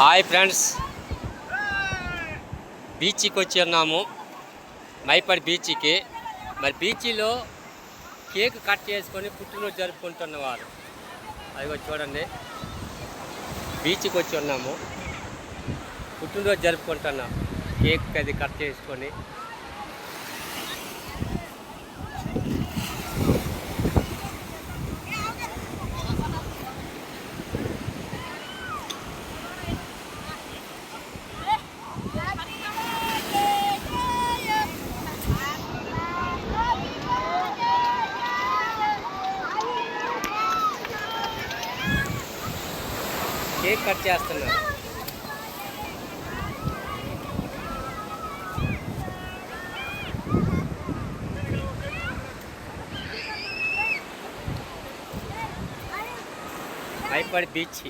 Hi friends, బీచ్కి వచ్చి ఉన్నాము. మైపాడు బీచ్కి. మరి బీచ్లో కేక్ కట్ చేసుకొని పుట్టినరోజు జరుపుకుంటున్నవారు అది చూడండి. బీచ్కి వచ్చి ఉన్నాము, పుట్టినరోజు జరుపుకుంటున్నాం. కేక్ అది కట్ చేసుకొని కేక్ కట్ చేస్తున్నారు. మైపాడు బీచ్.